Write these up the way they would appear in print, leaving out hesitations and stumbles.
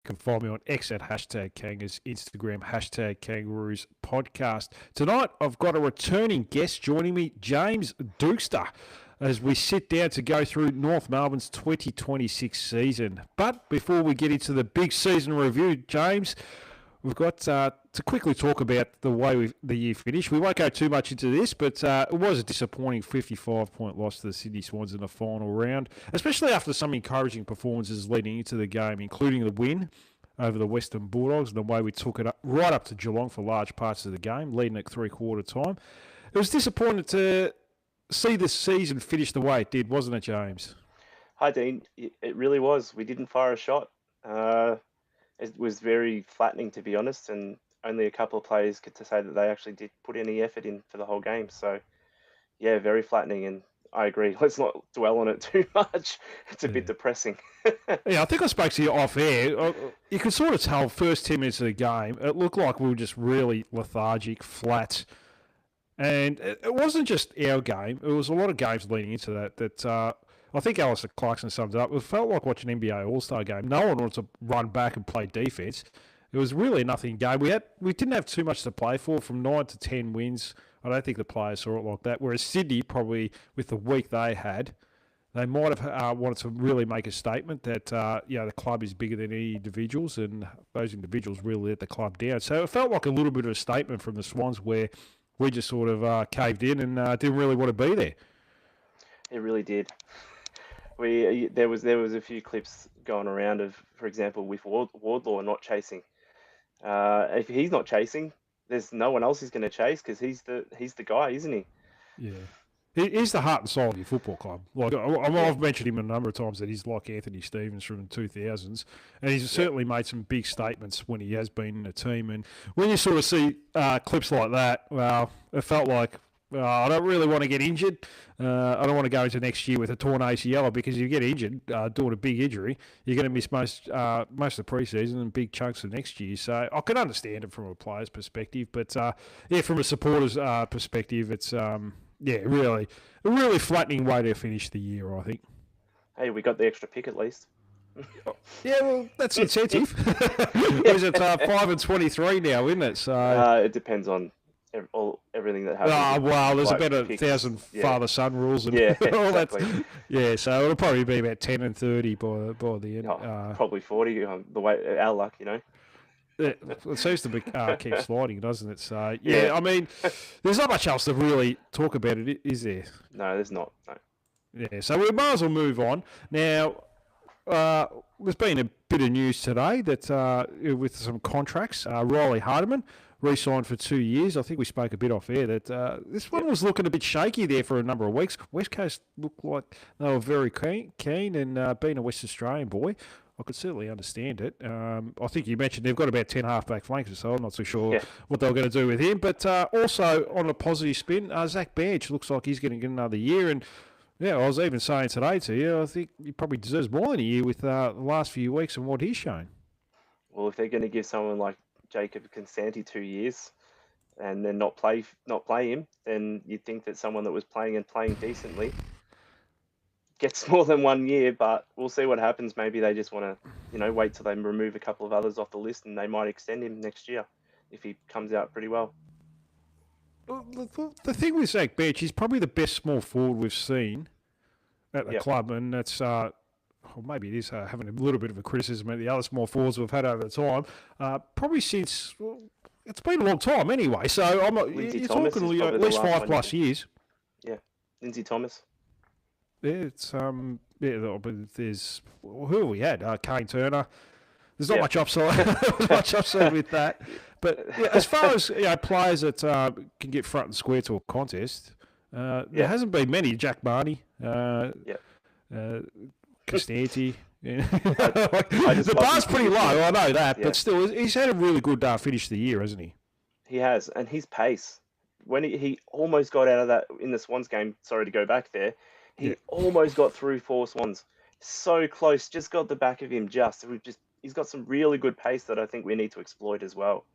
You can find me on X at hashtag Kangas, Instagram hashtag Kangaroos podcast. Tonight, I've got a returning guest joining me, James Dukester, as we sit down to go through North Melbourne's 2026 season. But before we get into the big season review, James, we've got to quickly talk about the way the year finished. We won't go too much into this, but it was a disappointing 55-point loss to the Sydney Swans in the final round, especially after some encouraging performances leading into the game, including the win over the Western Bulldogs and the way we took it up, right up to Geelong for large parts of the game, leading at three-quarter time. It was disappointing to see the season finish the way it did, wasn't it, James? Hi, Dean. It really was. We didn't fire a shot. It was very flattening, to be honest, and only a couple of players get to say that they actually did put any effort in for the whole game. So, yeah, very flattening, and I agree. Let's not dwell on it too much. It's a bit depressing. Yeah, I think I spoke to you off air. You could sort of tell first 10 minutes of the game, it looked like we were just really lethargic, flat. And it wasn't just our game. It was a lot of games leading into that I think Alistair Clarkson summed it up. It felt like watching an NBA All-Star game. No one wanted to run back and play defence. It was really a nothing game. We didn't have too much to play for. From 9 to 10 wins, I don't think the players saw it like that. Whereas Sydney, probably with the week they had, they might have wanted to really make a statement that the club is bigger than any individuals, and those individuals really let the club down. So it felt like a little bit of a statement from the Swans where we just sort of caved in and didn't really want to be there. It really did. There was a few clips going around of, for example, with Wardlaw not chasing. If he's not chasing, there's no one else who's going to chase because he's the guy, isn't he? Yeah. He's the heart and soul of your football club. Like I've mentioned him a number of times that he's like Anthony Stevens from the 2000s, and he's certainly made some big statements when he has been in a team. And when you sort of see clips like that, well, it felt like I don't really want to get injured. I don't want to go into next year with a torn ACL because if you get injured doing a big injury, you're going to miss most of the preseason and big chunks of next year. So I can understand it from a player's perspective, but from a supporter's perspective, it's really a really flattening way to finish the year, I think. Hey, we got the extra pick at least. Yeah, well, that's incentive. Is it 5 and 23 now, isn't it? So it depends on everything that happens. Well, there's about 1,000 father-son rules and all exactly. that. Yeah, so it'll probably be about 10 and 30 by the end. Probably 40. The way our luck, It seems to be keep sliding, doesn't it? So I mean, there's not much else to really talk about it, is there? No, there's not. No. Yeah, so we might as well move on now. There's been a bit of news today that with some contracts, Riley Hardiman re-signed for 2 years. I think we spoke a bit off air that this one was looking a bit shaky there for a number of weeks. West Coast looked like they were very keen and being a West Australian boy, I could certainly understand it. I think you mentioned they've got about 10 half-back flankers, so I'm not so sure what they were going to do with him. But also, on a positive spin, Zach Banch looks like he's going to get another year. And, I was even saying today to you, I think he probably deserves more than a year with the last few weeks and what he's shown. Well, if they're going to give someone like Jacob Constanti 2 years and then not play him, then you'd think that someone that was playing decently gets more than 1 year, but we'll see what happens. Maybe they just want to, wait till they remove a couple of others off the list and they might extend him next year if he comes out pretty well. The thing with Zach Banch, he's probably the best small forward we've seen at the club, and that's maybe it is having a little bit of a criticism at the other small forwards we've had over the time. Probably since it's been a long time anyway. So you're talking at least 5+ years. Yeah, Lindsay Thomas. Yeah, it's there's who have we had? Kane Turner. There's not much upside, with that. But as far as players that can get front and square to a contest, there hasn't been many. Jack Barney, Costanti. The bar's pretty low. I know that, but still, he's had a really good finish to the year, hasn't he? He has, and his pace. When he almost got out of that in the Swans game. Sorry to go back there. He almost got through 4 Swans. So close, just got the back of him he's got some really good pace that I think we need to exploit as well.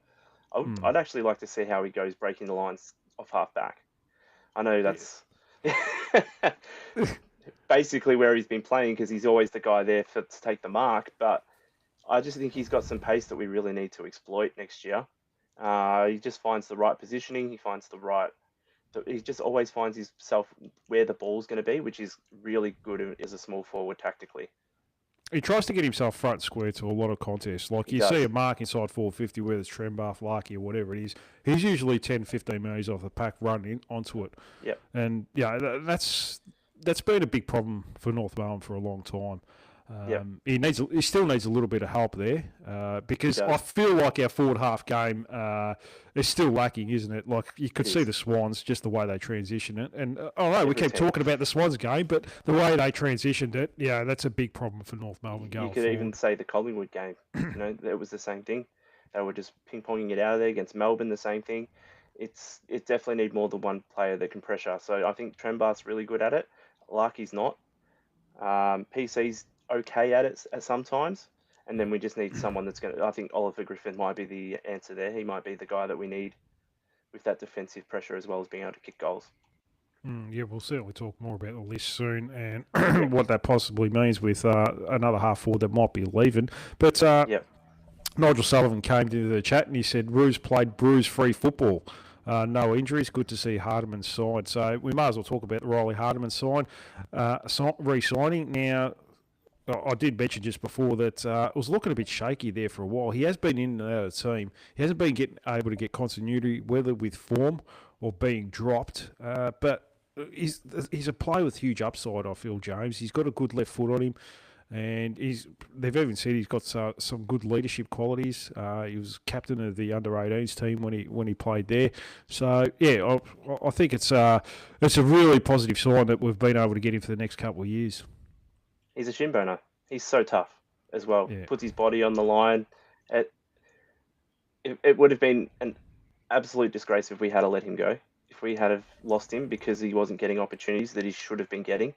I'd actually like to see how he goes breaking the lines off half back. I know that's basically where he's been playing because he's always the guy there to take the mark, but I just think he's got some pace that we really need to exploit next year. He just finds the right positioning. He just always finds himself where the ball's going to be, which is really good as a small forward tactically. He tries to get himself front square to a lot of contests. Like He you see does. a mark inside 450, whether it's Trembath, Larky, or whatever it is, he's usually 10, 15 metres off the pack running onto it. Yep. And yeah, that's been a big problem for North Melbourne for a long time. Yep. He still needs a little bit of help there because I feel like our forward half game is still lacking, isn't it? Like you could see the Swans, just the way they transition it. And I know we keep talking about the Swans game, but the way they transitioned it, yeah, that's a big problem for North Melbourne going forward. You could even say the Collingwood game. It was the same thing. They were just ping-ponging it out of there against Melbourne, the same thing. It definitely need more than one player that can pressure. So I think Trembath's really good at it. Larky's not. PC's okay at it at sometimes, and then we just need someone that's going to. I think Oliver Griffin might be the answer there. He might be the guy that we need with that defensive pressure as well as being able to kick goals. Yeah, we'll certainly talk more about all this soon and what that possibly means with another half forward that might be leaving. But Nigel Sullivan came into the chat and he said Roos played bruise-free football. No injuries. Good to see Hardiman signed. So we might as well talk about the Riley Hardiman re-signing. Now, I did mention just before that it was looking a bit shaky there for a while. He has been in and out of the team. He hasn't been able to get continuity, whether with form or being dropped. But he's a player with huge upside, I feel, James. He's got a good left foot on him. And they've even said he's got some good leadership qualities. He was captain of the under-18s team when he played there. So yeah, I think it's a really positive sign that we've been able to get him for the next couple of years. He's a shin boner. He's so tough as well. Yeah. Puts his body on the line. It would have been an absolute disgrace if we had to let him go. If we had have lost him because he wasn't getting opportunities that he should have been getting.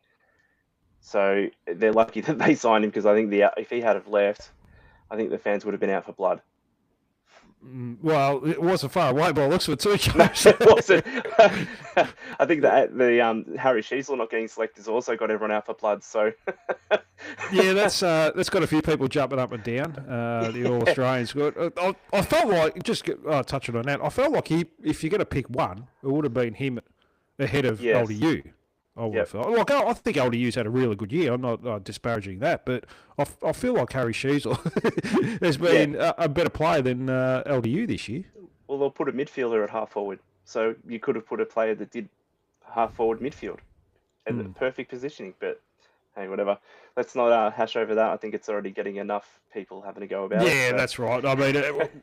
So they're lucky that they signed him because I think if he had have left, I think the fans would have been out for blood. Well, it wasn't far away by the looks of it too. It wasn't. I think that the Harry Sheasel not getting selected has also got everyone out for blood. So yeah, that's got a few people jumping up and down. The All Australians. I felt like touching on that. I felt like if you're going to pick one, it would have been him ahead of LDU. I think LDU's had a really good year. I'm not disparaging that, but I feel like Harry Sheasel has been a better player than LDU this year. Well, they'll put a midfielder at half forward, so you could have put a player that did half forward midfield and perfect positioning. But hey, whatever. Let's not hash over that. I think it's already getting enough people having to go about it. Yeah, that's right. I mean,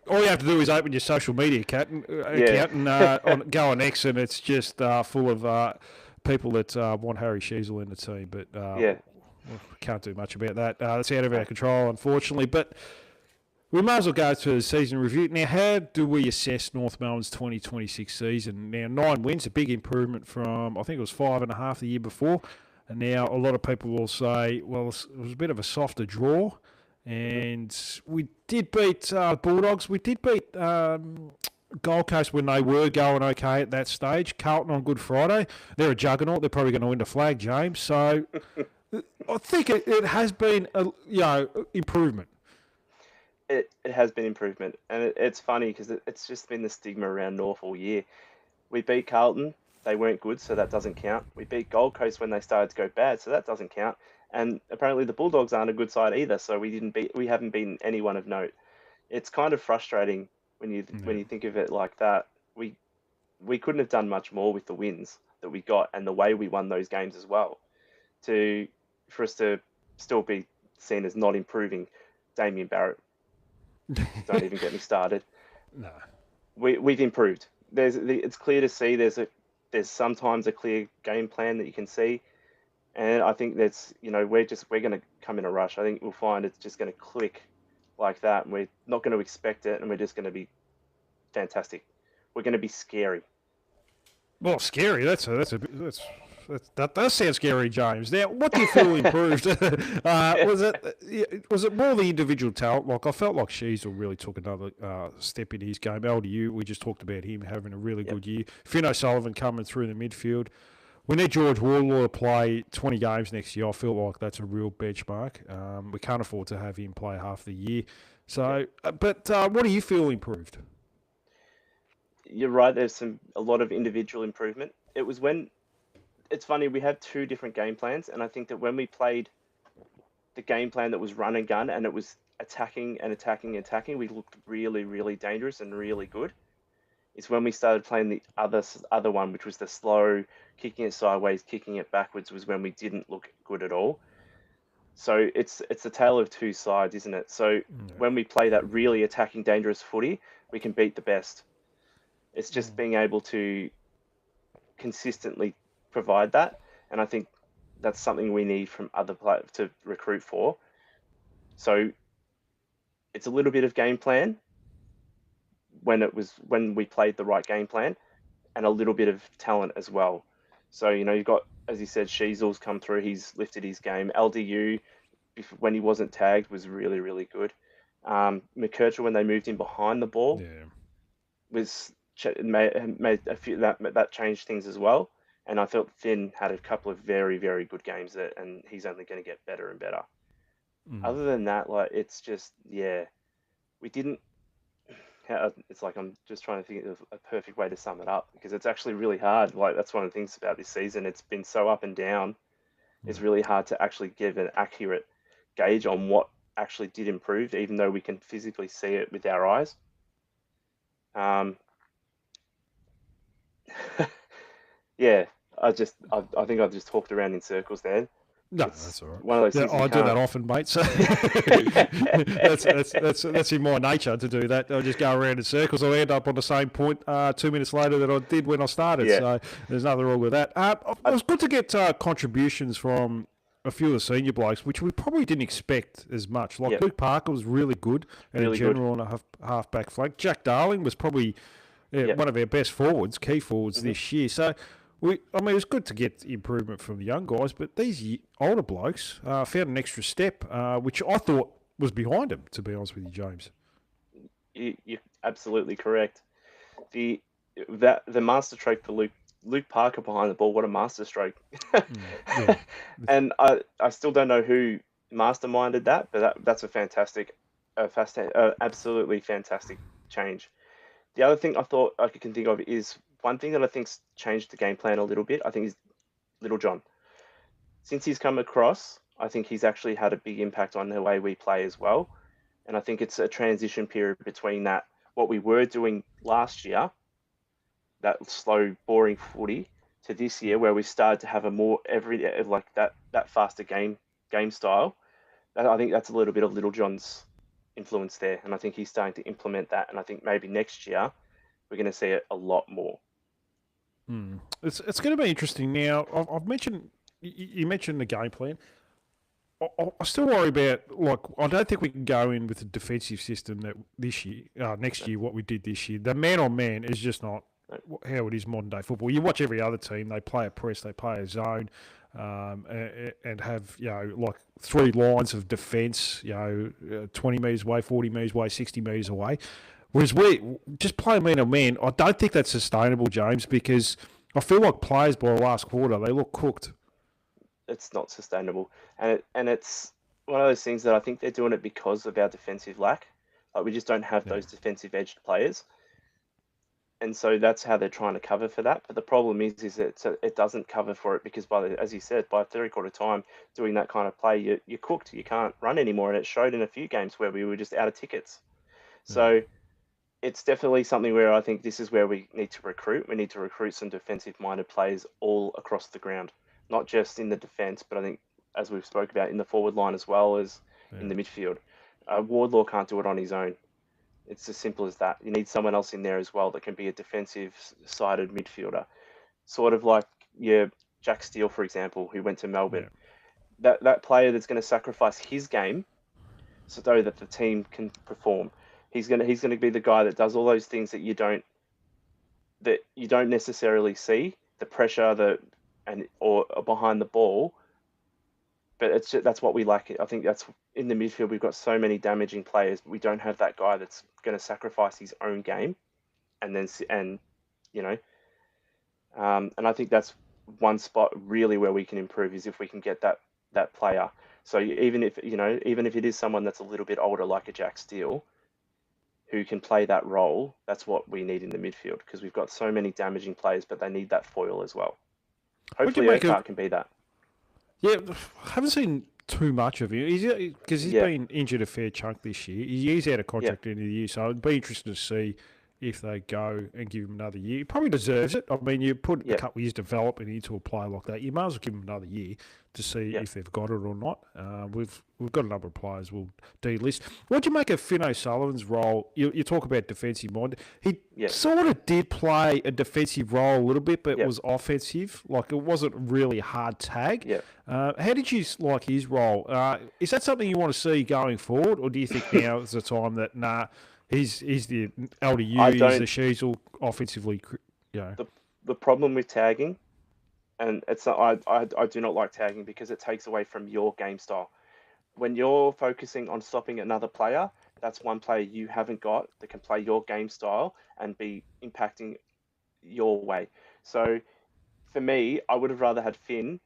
all you have to do is open your social media account and go on X, and it's just full of people that want Harry Sheasel in the team, but we can't do much about that. That's out of our control, unfortunately. But we might as well go to the season review. Now, how do we assess North Melbourne's 2026 season? Now, 9 wins, a big improvement from, I think it was 5.5 the year before. And now a lot of people will say, well, it was a bit of a softer draw. And we did beat Bulldogs. We did beat Gold Coast when they were going okay at that stage. Carlton on Good Friday. They're a juggernaut. They're probably going to win the flag, James. So I think it has been improvement. It has been improvement. And it's funny because it's just been the stigma around North all year. We beat Carlton. They weren't good, so that doesn't count. We beat Gold Coast when they started to go bad, so that doesn't count. And apparently the Bulldogs aren't a good side either, so we haven't beaten anyone of note. It's kind of frustrating when you think of it like that. We couldn't have done much more with the wins that we got and the way we won those games as well. For us to still be seen as not improving, Damien Barrett. Don't even get me started. No. We've improved. It's clear to see there's sometimes a clear game plan that you can see. And I think that's, we're going to come in a rush. I think we'll find it's just going to click like that. And we're not going to expect it. And we're just going to be fantastic. We're going to be scary. Well, scary. That does sound scary, James. Now, what do you feel improved? Was it more the individual talent? Like I felt like Sheasel really took another step in his game. LDU, we just talked about him having a really good year. Finn O'Sullivan coming through the midfield. We need George Wardlaw to play 20 games next year. I feel like that's a real benchmark. We can't afford to have him play half the year. So, but what do you feel improved? You're right. There's a lot of individual improvement. It was when it's funny we had two different game plans, and I think that when we played the game plan that was run and gun and it was attacking and attacking and attacking, we looked really, really dangerous and really good. It's when we started playing the other one, which was the slow, kicking it sideways, kicking it backwards, was when we didn't look good at all. So it's a tale of two sides, isn't it? So when we play that really attacking, dangerous footy, we can beat the best. It's just being able to consistently provide that, and I think that's something we need from other players to recruit for. So it's a little bit of game plan when we played the right game plan, and a little bit of talent as well. So you've got, as you said, Sheasel's come through. He's lifted his game. LDU, when he wasn't tagged, was really, really good. McKercher, when they moved him behind the ball, was made a few that changed things as well. And I felt Finn had a couple of very, very good games there, and he's only going to get better and better. Other than that, like, it's just, we didn't. It's like I'm just trying to think of a perfect way to sum it up, because it's actually really hard. Like, that's one of the things about this season. It's been so up and down. It's really hard to actually give an accurate gauge on what actually did improve, even though we can physically see it with our eyes. Yeah, I think I've just talked around in circles there. No, that's all right. One of those things I do that often, mate. So that's in my nature to do that. I just go around in circles. I end up on the same point 2 minutes later that I did when I started. Yeah. So there's nothing wrong with that. It was good to get contributions from a few of the senior blokes, which we probably didn't expect as much. Like Luke Parker was really good, and Really in general on a half-back flank. Jack Darling was probably one of our best forwards, key forwards this year. So. It was good to get improvement from the young guys, but these older blokes found an extra step, which I thought was behind them, to be honest with you, James. You're absolutely correct. The master stroke for Luke Parker behind the ball, what a master stroke. And I still don't know who masterminded that, but that's absolutely fantastic change. The other thing I thought I can think of is one thing that I think's changed the game plan a little bit. I think is Little John. Since he's come across, I think he's actually had a big impact on the way we play as well. And I think it's a transition period between what we were doing last year, that slow, boring footy, to this year where we started to have a more that faster game style. I think that's a little bit of Little John's influence there, and I think he's starting to implement that. And I think maybe next year we're going to see it a lot more. It's going to be interesting. Now, I've mentioned you mentioned the game plan. I still worry about, I don't think we can go in with a defensive system that next year, what we did this year. The man on man is just not how it is modern day football. You watch every other team; they play a press, they play a zone, and have three lines of defence. 20 metres away, 40 metres away, 60 metres away. Whereas we just play man on man. I don't think that's sustainable, James, because I feel like players by the last quarter they look cooked. It's not sustainable, and it's one of those things that I think they're doing it because of our defensive lack. Like, we just don't have those defensive edged players, and so that's how they're trying to cover for that. But the problem is that it doesn't cover for it, because as you said, by third quarter time, doing that kind of play, you're cooked. You can't run anymore, and it showed in a few games where we were just out of tickets. So it's definitely something where I think this is where we need to recruit. We need to recruit some defensive-minded players all across the ground, not just in the defence, but I think, as we've spoke about, in the forward line as well as in the midfield. Wardlaw can't do it on his own. It's as simple as that. You need someone else in there as well that can be a defensive-sided midfielder, sort of like Jack Steele, for example, who went to Melbourne. That player that's going to sacrifice his game so that the team can perform. He's going to be the guy that does all those things that you don't necessarily see, the pressure, or behind the ball. But that's what we lack. I think that's in the midfield. We've got so many damaging players, but we don't have that guy that's going to sacrifice his own game, and I think that's one spot really where we can improve is if we can get that player. So even if it is someone that's a little bit older, like a Jack Steele, who can play that role, that's what we need in the midfield, because we've got so many damaging players, but they need that foil as well. What do you Hopefully, make of? Urquhart can be that. Yeah, I haven't seen too much of him because he's Yeah. been injured a fair chunk this year. He's out of contract at the end of the year, so it'd be interesting to see if they go and give him another year. He probably deserves it. I mean, you put Yeah. a couple of years development into a player like that, you might as well give him another year to see Yeah. if they've got it or not. We've got a number of players we'll delist. What do you make of Finn O'Sullivan's role? You talk about defensive mind. He Yeah. sort of did play a defensive role a little bit, but Yeah. it was offensive. Like, it wasn't really a hard tag. Yeah. How did you like his role? Is that something you want to see going forward, or do you think now is the time that he's the LDU, I he's don't- the Sheasel offensively, The problem with tagging, and it's not, I do not like tagging because it takes away from your game style. When you're focusing on stopping another player, that's one player you haven't got that can play your game style and be impacting your way. So for me, I would have rather had Finn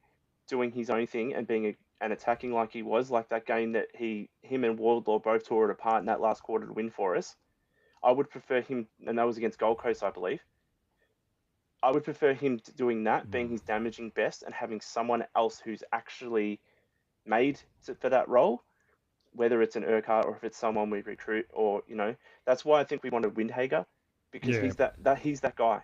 doing his own thing and being and attacking like he was, like that game that him and Wardlaw both tore it apart in that last quarter to win for us. I would prefer him, and that was against Gold Coast, I believe. I would prefer him doing that, being his damaging best, and having someone else who's actually made for that role, whether it's an Urquhart or if it's someone we recruit, or that's why I think we wanted Windhager, because Yeah. he's that guy.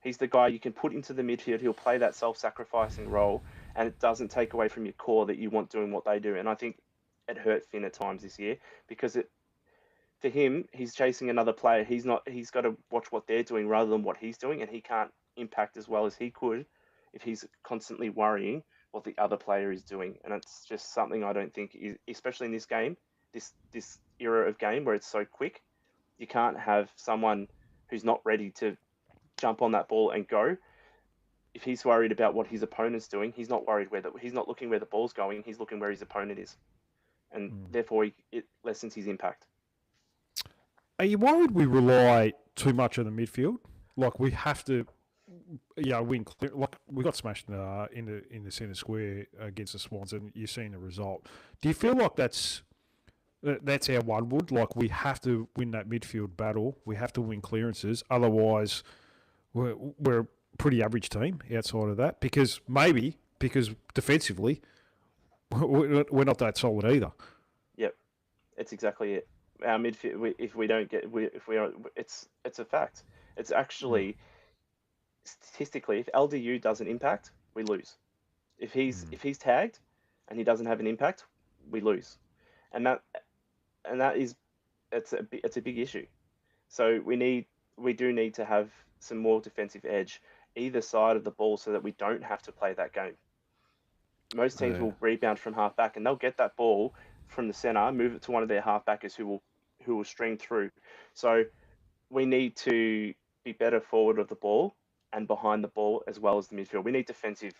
He's the guy you can put into the midfield. He'll play that self-sacrificing role, and it doesn't take away from your core that you want doing what they do. And I think it hurt Finn at times this year because for him, he's chasing another player. He's got to watch what they're doing rather than what he's doing, and he can't impact as well as he could if he's constantly worrying what the other player is doing. And it's just something I don't think is, especially in this game, this era of game where it's so quick, you can't have someone who's not ready to jump on that ball and go. If he's worried about what his opponent's doing, he's not worried he's not looking where the ball's going. He's looking where his opponent is, and therefore it lessens his impact. Are you worried we rely too much on the midfield? Like, we have to, win clear. Like, we got smashed in the centre square against the Swans, and you've seen the result. Do you feel like that's our one wood? Like, we have to win that midfield battle. We have to win clearances. Otherwise, we're a pretty average team outside of that. Because defensively, we're not that solid either. Yep, it's exactly it. Our midfield, if we don't get, if we are, it's a fact. It's actually statistically, if LDU doesn't impact, we lose. If he's tagged and he doesn't have an impact, we lose, and that is it's a big issue. So we do need to have some more defensive edge either side of the ball so that we don't have to play that game. Most teams will rebound from half back and they'll get that ball from the center, move it to one of their halfbackers who will stream through. So we need to be better forward of the ball and behind the ball as well as the midfield. We need defensive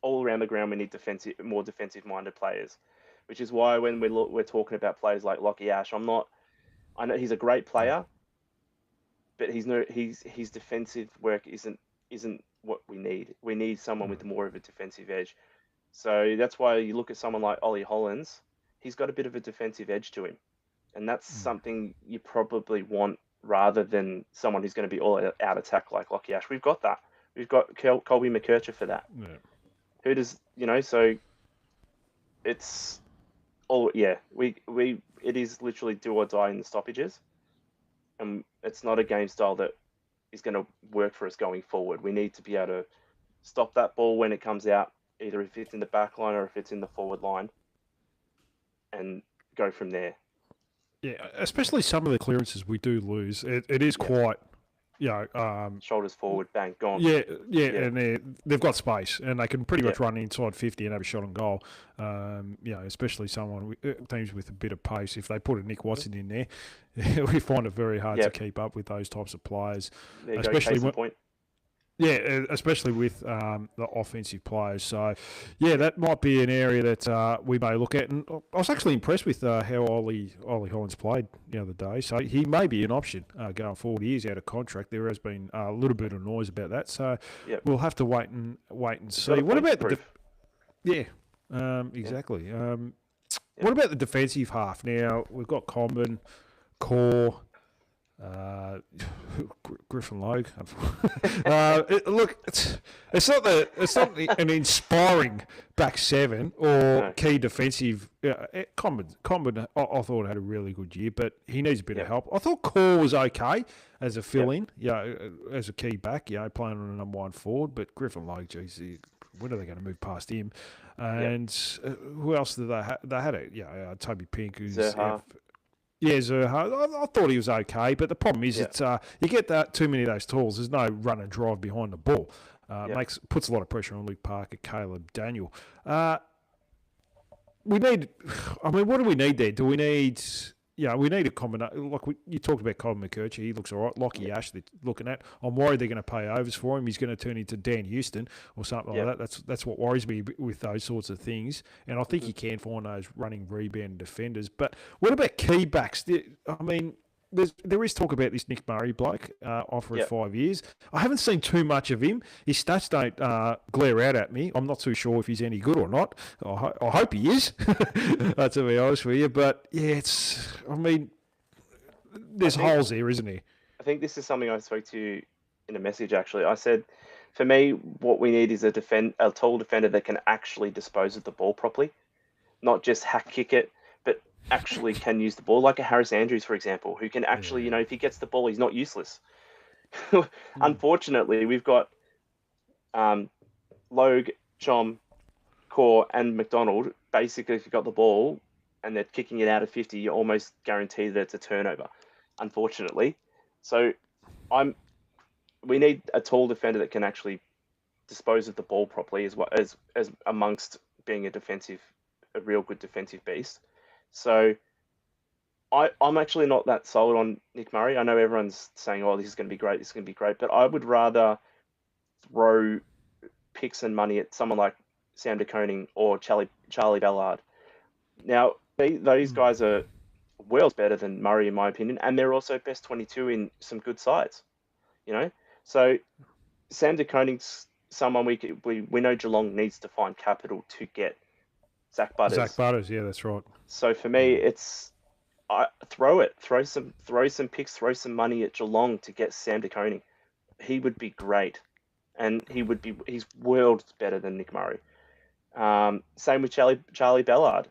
all around the ground. We need more defensive-minded players, which is why when we're talking about players like Lockie Ash, I know he's a great player, but his defensive work isn't what we need. We need someone with more of a defensive edge. So that's why you look at someone like Ollie Hollins. He's got a bit of a defensive edge to him, and that's something you probably want rather than someone who's going to be all out attack like Lockie Ash. We've got that. We've got Colby McKercher for that. Yeah. Who does so? It's it is literally do or die in the stoppages, and it's not a game style that is going to work for us going forward. We need to be able to stop that ball when it comes out, either if it's in the back line or if it's in the forward line, and go from there. Yeah, especially some of the clearances we do lose. It is quite, shoulders forward, bang, gone. Yeah, and they've got space, and they can pretty much run inside 50 and have a shot on goal. Especially teams with a bit of pace. If they put a Nick Watson in there, we find it very hard to keep up with those types of players. There you especially go, case in point. Yeah, especially with the offensive players. So, yeah, that might be an area that we may look at. And I was actually impressed with how Ollie Hollins played the other day. So he may be an option going forward. He is out of contract. There has been a little bit of noise about that. So Yep. we'll have to wait and He's see. got a What point to about the prove. yeah, Yeah. exactly. Yep. What about the defensive half? Now we've got Combin, Core. Uh, Griffin Logue. Look, an inspiring back seven or No. key defensive. Combin, I thought had a really good year, but he needs a bit of Yep. help. I thought Core was okay as a Yep. fill-in, as a key back, playing on a number one forward. But Griffin Logue, geez, when are they going to move past him? Yep. And who else did they have? They had Toby Pink, who's Zerha. yeah, Zerha. I thought he was okay, but the problem is Yeah. it's you get that too many of those tools. There's no run and drive behind the ball. Yep. Puts a lot of pressure on Luke Parker, Caleb Daniel. We need. I mean, what do we need there? Do we need? We need a combination. Like you talked about Colin McCurchy, he looks all right. Lockie Yep. Ash, they're looking at. I'm worried they're going to pay overs for him. He's going to turn into Dan Houston or something Yep. like that. That's what worries me with those sorts of things. And I think Mhm. you can find those running rebound defenders. But what about key backs? I mean, there is talk about this Nick Murray bloke offering Yep. 5 years. I haven't seen too much of him. His stats don't glare out at me. I'm not too sure if he's any good or not. I hope he is, to be honest with you. But yeah, I mean, I there's think holes there, isn't there? I think this is something I spoke to you in a message actually. I said, for me, what we need is a tall defender that can actually dispose of the ball properly, not just hack kick it, but actually can use the ball, like a Harris Andrews, for example, who can actually, Yeah. if he gets the ball, he's not useless. Mm. Unfortunately, we've got Logue, Chom, Core, and McDonald. Basically, if you've got the ball and they're kicking it out of 50, you're almost guaranteed that it's a turnover, unfortunately. So we need a tall defender that can actually dispose of the ball properly as amongst being a real good defensive beast. So I'm actually not that sold on Nick Murray. I know everyone's saying, "Oh, this is going to be great. This is going to be great," but I would rather throw picks and money at someone like Sam De Koning or Charlie Ballard. Now, those Mm. guys are worlds better than Murray, in my opinion, and they're also best 22 in some good sides. So Sam De Koning's someone we know Geelong needs to find capital to get Zach Zach Butters. Butters, yeah, that's right. So for me, Mm. it's throw some picks, throw some money at Geelong to get Sam De Koning. He would be great, and he's worlds better than Nick Murray. Same with Charlie Ballard.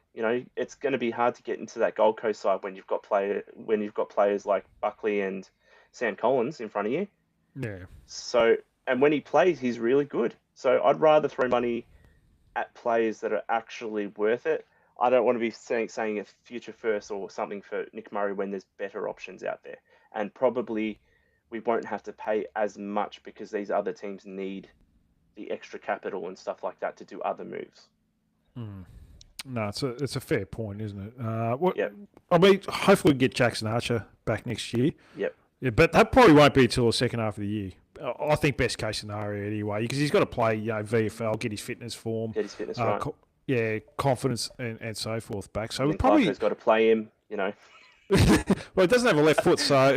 It's going to be hard to get into that Gold Coast side when you've got players like Buckley and Sam Collins in front of you. Yeah. So, and when he plays, he's really good. So I'd rather throw money at players that are actually worth it. I don't want to be saying a future first or something for Nick Murray when there's better options out there. And probably we won't have to pay as much because these other teams need the extra capital and stuff like that to do other moves. Mm. No, it's a fair point, isn't it? Yep. I mean, hopefully we get Jackson Archer back next year. Yep. Yeah, but that probably won't be till the second half of the year. I think best case scenario anyway, because he's got to play, VFL, get his fitness form, Get his fitness right. confidence and so forth back. So And we then probably Clarko's got to play him. well, he doesn't have a left foot, so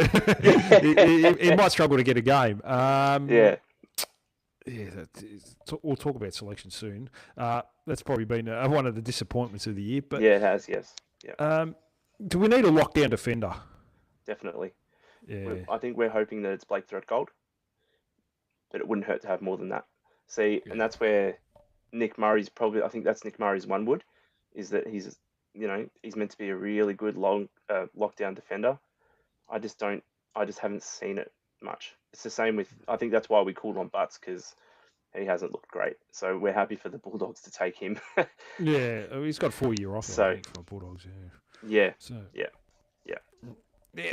he might struggle to get a game. Yeah. Yeah, we'll talk about selection soon. That's probably been one of the disappointments of the year. But Yeah, it has. Yes. Yeah. Do we need a lockdown defender? Definitely. Yeah. I think we're hoping that it's Blake Threadgold, but it wouldn't hurt to have more than that. See, Yeah. and that's where Nick Murray's probably. I think that's Nick Murray's one wood, is that he's meant to be a really good lockdown defender. I just haven't seen it much. It's the same with. I think that's why we called on Butts, because he hasn't looked great. So we're happy for the Bulldogs to take him. Yeah, he's got a 4 year offer So- I think, for Bulldogs. Yeah. Yeah. So Yeah. yeah,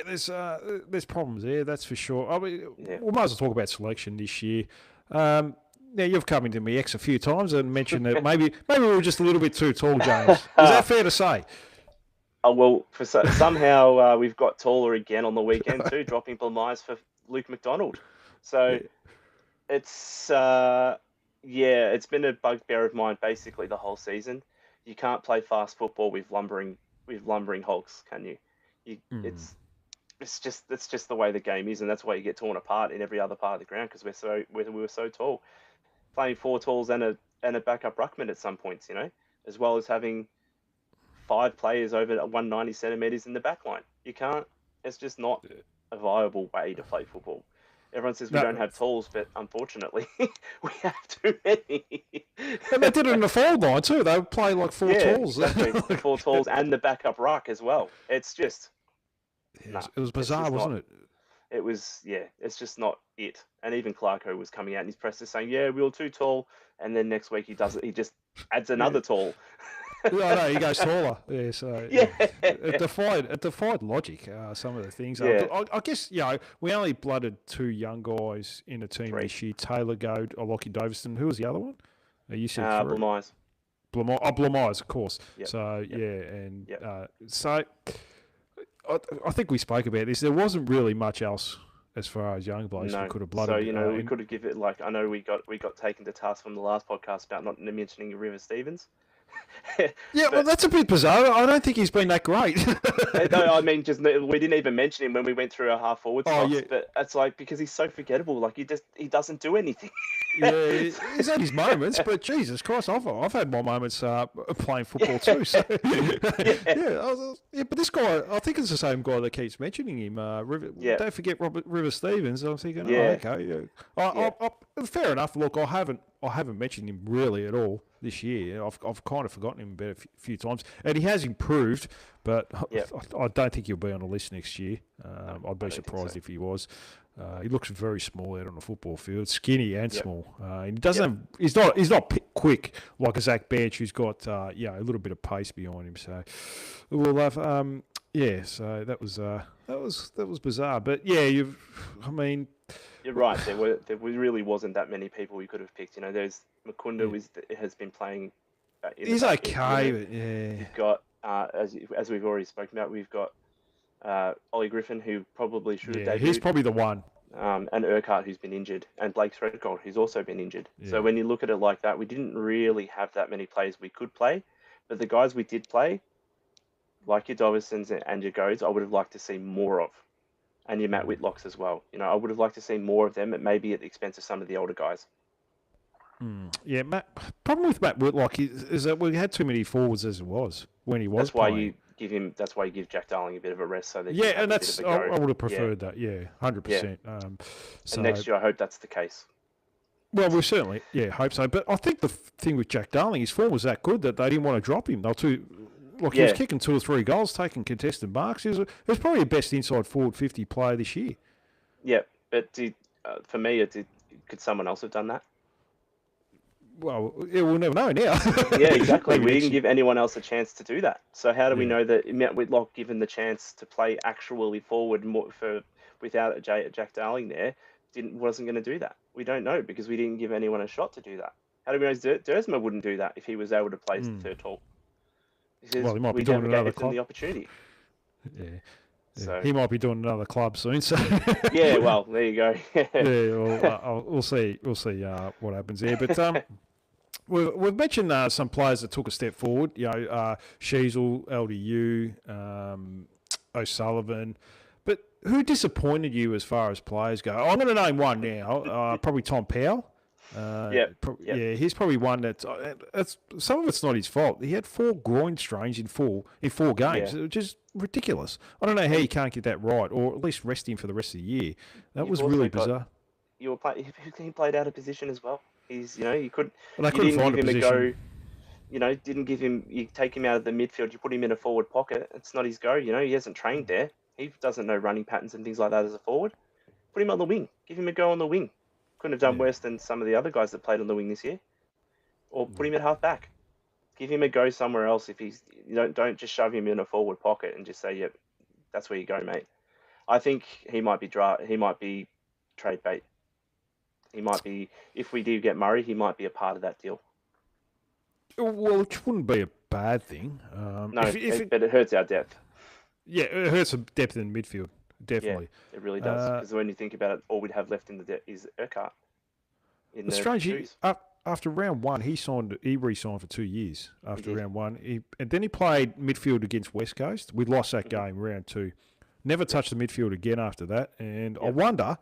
there's problems there. That's for sure. I mean, Yeah. we might as well talk about selection this year. Now you've come into me X a few times and mentioned that maybe we were just a little bit too tall, James. Is that fair to say? Oh well, somehow we've got taller again on the weekend too, dropping Blamires for Luke McDonald. So It's it's been a bugbear of mine basically the whole season. You can't play fast football with lumbering hogs, can you? You Mm. it's just the way the game is, and that's why you get torn apart in every other part of the ground because we were so tall. Playing four talls and a backup ruckman at some points, as well as having five players over 190 centimeters in the back line. You can't. It's just not a viable way to play football. Everyone says we don't No, have tools, but unfortunately, we have too many. and they did it in the forward line too. They would play like four Yeah, tools. exactly. The four talls and the backup ruck as well. It's just no. It was It's bizarre, just not. wasn't it? It was It's just not it. And even Clarko was coming out in his presser saying, "Yeah, we were too tall." And then next week he does it. He just adds Yeah. another tall. Yeah, no, he goes taller. Yeah, so Yeah. it defied logic. Some of the things. Yeah. I guess we only blooded two young guys in the team Three. this year: Taylor Goad, or Lockie Daviston. Who was the other one? You said three. Blamires. Blamires, of course. Yep. So Yep. and Yep. so I think we spoke about this. There wasn't really much else as far as young blokes we could have blooded. So we could have given it I know we got taken to task from the last podcast about not mentioning River Stevens. Yeah, well, that's a bit bizarre. I don't think he's been that great. No, I mean, just we didn't even mention him when we went through our half forward spots. Yeah. But it's like because he's so forgettable. Like he doesn't do anything. Yeah, he's had his moments, but Jesus Christ, I've had my moments playing football too. So but this guy, I think it's the same guy that keeps mentioning him. Don't forget River Stevens. I'm thinking, okay, fair enough. Look, I haven't mentioned him really at all this year. I've kind of forgotten him about a few times, and he has improved, but I don't think he'll be on the list next year. I'd be surprised if he was. He looks very small out on the football field, skinny and small. He doesn't. He's not quick like a Zach Bench, who's got a little bit of pace behind him. So we'll have. So that was bizarre, but you're right. There really wasn't that many people we could have picked. There's Mukunda has been playing. He's okay, but You've got as we've already spoken about, we've got Ollie Griffin, who probably should have debuted. He's probably the one. And Urquhart, who's been injured, and Blake Threadgold, who's also been injured. Yeah. So when you look at it like that, we didn't really have that many players we could play, but the guys we did play, like your Doversons and your Goads, I would have liked to see more of, and your Matt Whitlocks as well. I would have liked to see more of them, maybe at the expense of some of the older guys. Yeah, problem with Matt Whitlock is that we had too many forwards as it was when he was. That's why you give Jack Darling a bit of a rest so that and that's I would have preferred that. 100%. And next year I hope that's the case. Well, we certainly hope so. But I think the thing with Jack Darling, his form was that good that they didn't want to drop him. He was kicking 2 or 3 goals, taking contested marks. He was probably the best inside forward 50 player this year. Yeah, but for me, could someone else have done that? Well, we'll never know now. Yeah, exactly. We didn't give anyone else a chance to do that. So how do we know that Matt Whitlock, given the chance to play actually forward without Jack Darling there, wasn't going to do that? We don't know because we didn't give anyone a shot to do that. How do we know Dersma wouldn't do that if he was able to play third tall? Because he might be doing another club. The opportunity. Yeah. So he might be doing another club soon. So yeah, well, there you go. We'll see. We'll see what happens there. But we've mentioned some players that took a step forward. Sheasel, LDU, O'Sullivan. But who disappointed you as far as players go? I'm going to name one now. Probably Tom Powell. He's probably one that's some of it's not his fault. He had 4 groin strains in four games, which is ridiculous. I don't know how you can't get that right, or at least rest him for the rest of the year. That was really bizarre. He played out of position as well. You couldn't find a position. Didn't give him. You take him out of the midfield. You put him in a forward pocket. It's not his go. He hasn't trained there. He doesn't know running patterns and things like that as a forward. Put him on the wing. Give him a go on the wing. Couldn't have done worse than some of the other guys that played on the wing this year. Or put him at half back. Give him a go somewhere else. If he's don't just shove him in a forward pocket and just say, "Yep, that's where you go, mate." I think he might be trade bait. He might be, if we do get Murray, he might be a part of that deal. Well, it wouldn't be a bad thing. But it hurts our depth. Yeah, it hurts the depth in midfield. Definitely. Yeah, it really does. Because when you think about it, all we'd have left in the depth is Urquhart. in It's the strange. twos. After round one, he re-signed for 2 years He after did. round one. And then he played midfield against West Coast. We lost that Mhm. game round two. Never touched the midfield again after that. And I Yep. wonder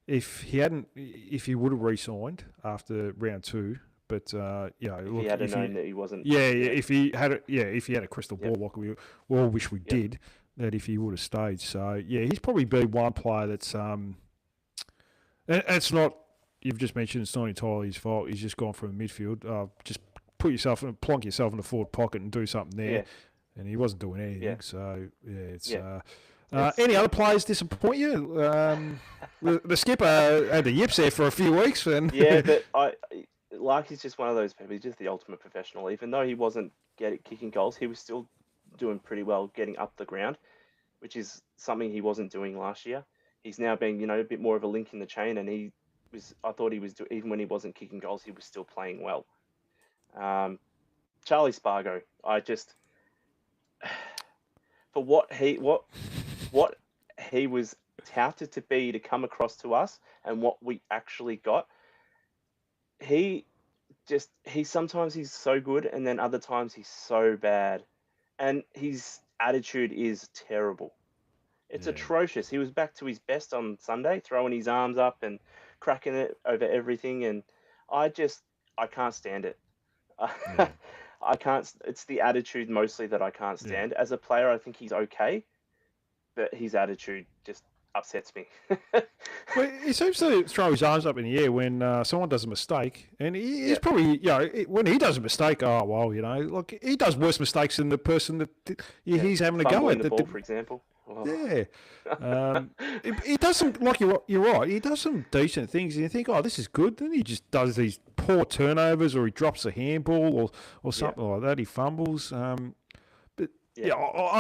if he would have re-signed after round two. But If he look, had known that he wasn't. yeah, Yeah. if he had if he had a crystal ball Yep. like we all wish we Yep. did, that if he would have stayed. So yeah, he's probably been one player that's and it's not. You've just mentioned it's not entirely his fault. He's just gone from midfield. Just plonk yourself in the forward pocket and do something there. Yeah. And he wasn't doing anything. Yeah. So yeah, it's. Yeah. Any other players disappoint you? The skipper had the yips there for a few weeks, and Yeah, but he's just one of those people. He's just the ultimate professional. Even though he wasn't kicking goals, he was still doing pretty well getting up the ground, which is something he wasn't doing last year. He's now being, a bit more of a link in the chain, and I thought he was even when he wasn't kicking goals, he was still playing well. Charlie Spargo, for what he was touted to be to come across to us and what we actually got, sometimes he's so good and then other times he's so bad, and his attitude is terrible. It's atrocious. He was back to his best on Sunday, throwing his arms up and cracking it over everything, and I can't stand it. Yeah. I can't. It's the attitude mostly that I can't stand. As a player, I think he's okay, but his attitude just upsets me. Well, he seems to throw his arms up in the air when someone does a mistake, and he's probably, when he does a mistake, look, he does worse mistakes than the person that he's having a go Fumbling at. the ball, for example. Oh. Yeah, he does some, like you're right. He does some decent things, and you think, oh, this is good. Then he just does these poor turnovers, or he drops a handball, or something like that. He fumbles. I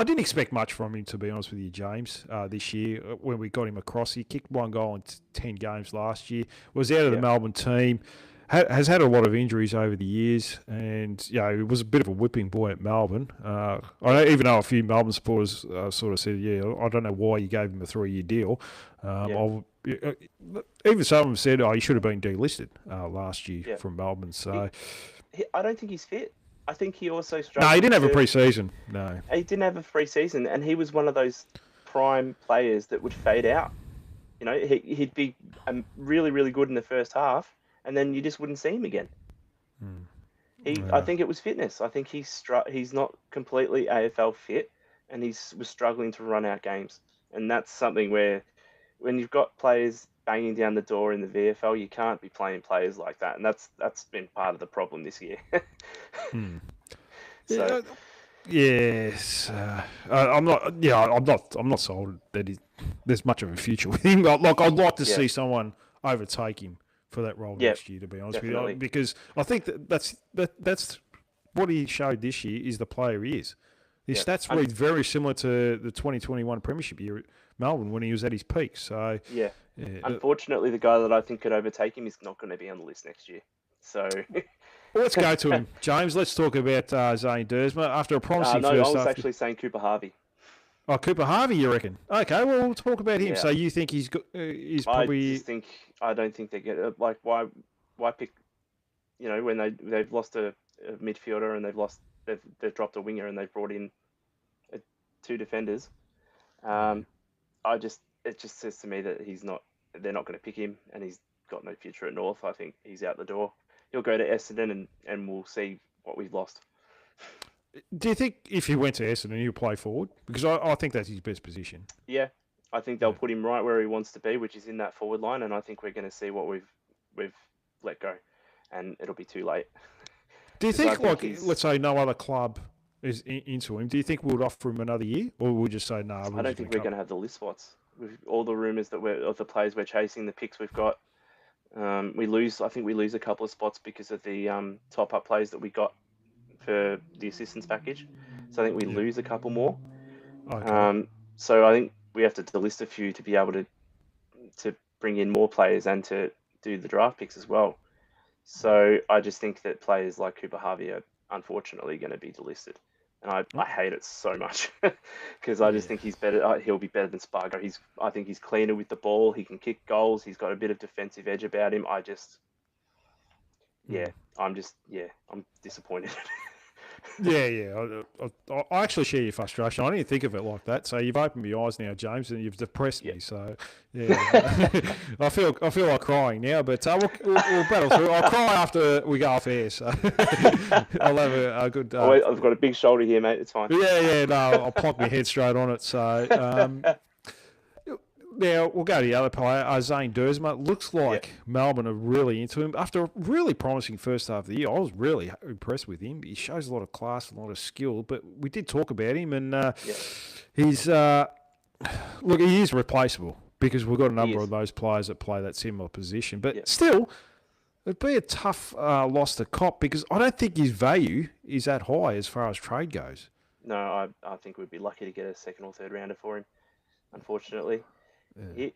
didn't expect much from him, to be honest with you, James, this year when we got him across. He kicked one goal in 10 games last year, was out of the Melbourne team, has had a lot of injuries over the years, and he was a bit of a whipping boy at Melbourne. Even though a few Melbourne supporters sort of said, I don't know why you gave him a 3-year deal. Even some of them said, he should have been delisted last year from Melbourne. So I don't think he's fit. I think he also struggled. No, he didn't have a pre-season. No. He didn't have a pre-season, and he was one of those prime players that would fade out. He'd be really, really good in the first half, and then you just wouldn't see him again. I think it was fitness. I think he's not completely AFL fit, and he was struggling to run out games. And that's something where, when you've got players banging down the door in the VFL, you can't be playing players like that, and that's been part of the problem this year. So, yes, I'm not sold that there's much of a future with him. Like, I'd like to see someone overtake him for that role next year, to be honest with you, because I think that's what he showed this year is the player he is. His stats read very similar to the 2021 Premiership year at Melbourne when he was at his peak. So unfortunately, the guy that I think could overtake him is not going to be on the list next year. So let's go to him, James. Let's talk about Zane Dersma after a promising no, first. I was actually saying Cooper Harvey. Oh, Cooper Harvey, you reckon? Okay, well, we'll talk about him. Yeah. So you think he's probably? I don't think they get why pick? When they've lost a midfielder and they've dropped a winger and they've brought in 2 defenders. It just says to me that they're not going to pick him, and he's got no future at North. I think he's out the door. He'll go to Essendon, and we'll see what we've lost. Do you think if he went to Essendon, he'll play forward? Because I think that's his best position. Yeah, I think they'll put him right where he wants to be, which is in that forward line, and I think we're going to see what we've let go, and it'll be too late. Do you think let's say no other club is into him, do you think we would offer him another year, or we'll just say no? I don't think we're going to have the list spots. With all the rumours of the players we're chasing, the picks we've got, I think we lose a couple of spots because of the top-up players that we got for the assistance package. So I think we lose a couple more. Okay. So I think we have to delist a few to be able to bring in more players and to do the draft picks as well. So I just think that players like Cooper Harvey are unfortunately going to be delisted. And I hate it so much because I just think he's better. He'll be better than Spargo. I think he's cleaner with the ball. He can kick goals. He's got a bit of defensive edge about him. yeah, I'm disappointed. I actually share your frustration. I didn't think of it like that. So you've opened my eyes now, James, and you've depressed Yeah. me. So yeah, I feel like crying now. But we'll battle through. I'll cry after we go off air. So I'll have a good. I've got a big shoulder here, mate. It's fine. No, I'll plonk my head straight on it. So now we'll go to the other player, Zane Dersma. Looks like Melbourne are really into him. After a really promising first half of the year, I was really impressed with him. He shows a lot of class, a lot of skill. But we did talk about him, and he's look, he is replaceable because we've got a number of those players that play that similar position. But still, it'd be a tough loss to cop because I don't think his value is that high as far as trade goes. No, I think we'd be lucky to get a second or third rounder for him, unfortunately. Yeah.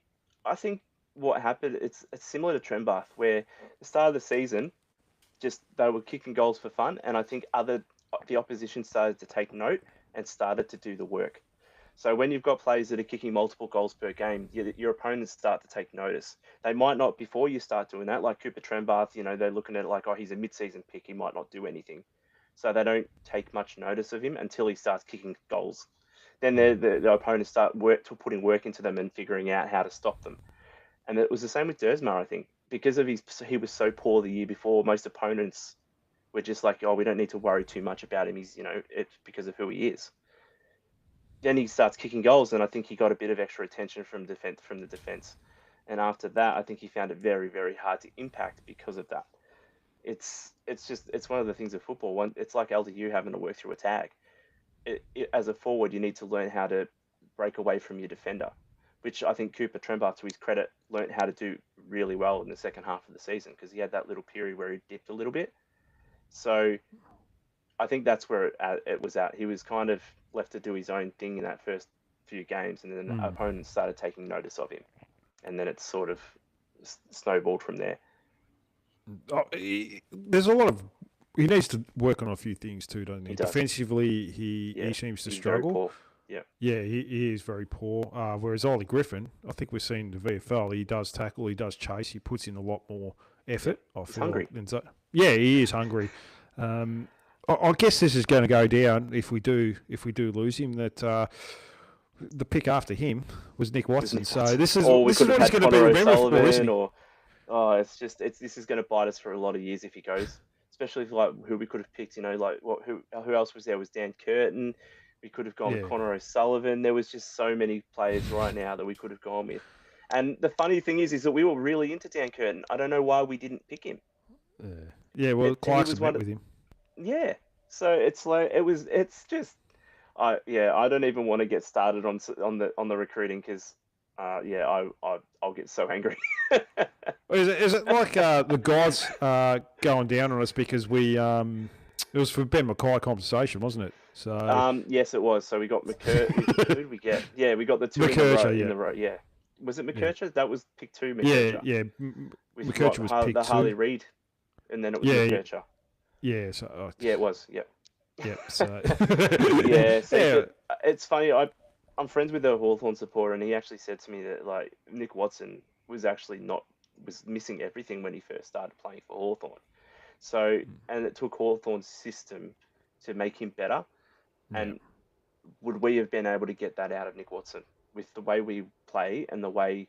I think what happened, it's similar to Trembath, where the start of the season, just they were kicking goals for fun, and I think the opposition started to take note and started to do the work. So when you've got players that are kicking multiple goals per game, your opponents start to take notice. They might not before you start doing that, like Cooper Trembath, they're looking at it like, oh, he's a mid-season pick, he might not do anything. So they don't take much notice of him until he starts kicking goals. Then the opponents start putting work into them and figuring out how to stop them. And it was the same with Dersma, I think. Because he was so poor the year before, most opponents were just like, oh, we don't need to worry too much about him. He's, it's because of who he is. Then he starts kicking goals, and I think he got a bit of extra attention from the defense. And after that, I think he found it very, very hard to impact because of that. It's one of the things of football. It's like LDU having to work through a tag. As a forward, you need to learn how to break away from your defender, which I think Cooper Trembath, to his credit, learned how to do really well in the second half of the season because he had that little period where he dipped a little bit. So I think that's where it was at. He was kind of left to do his own thing in that first few games, and then opponents started taking notice of him, and then it sort of snowballed from there. There's a lot of... He needs to work on a few things too, doesn't he? Defensively, he seems to struggle. He is very poor. Whereas Ollie Griffin, I think we've seen the VFL, he does tackle, he does chase, he puts in a lot more effort. He's hungry. He is hungry. I guess this is going to go down if we do lose him. That the pick after him was Nick Watson. So this is what he's going to be remembered for, isn't he? This is going to bite us for a lot of years if he goes. Especially like who we could have picked, who else was there? Was Dan Curtin? We could have gone with Connor O'Sullivan. There was just so many players right now that we could have gone with. And the funny thing is that we were really into Dan Curtin. I don't know why we didn't pick him. Clarkson met with him. Yeah, so it's just, I don't even want to get started on the recruiting because, I'll get so angry. Is it like the gods going down on us because we it was for Ben Mackay compensation, wasn't it? So yes, it was. So we got McKercher. Who did we get? Yeah, we got the two in the row. Yeah, was it McKercher? Yeah. That was pick 2. McKercher. Yeah. McKercher was pick 2. The Harley Reid, and then it was McKercher. Yeah. So it was. Yeah. Yeah. So it's funny. I'm friends with a Hawthorn supporter, and he actually said to me that like Nick Watson was missing everything when he first started playing for Hawthorn. So, and it took Hawthorn's system to make him better. And would we have been able to get that out of Nick Watson with the way we play and the way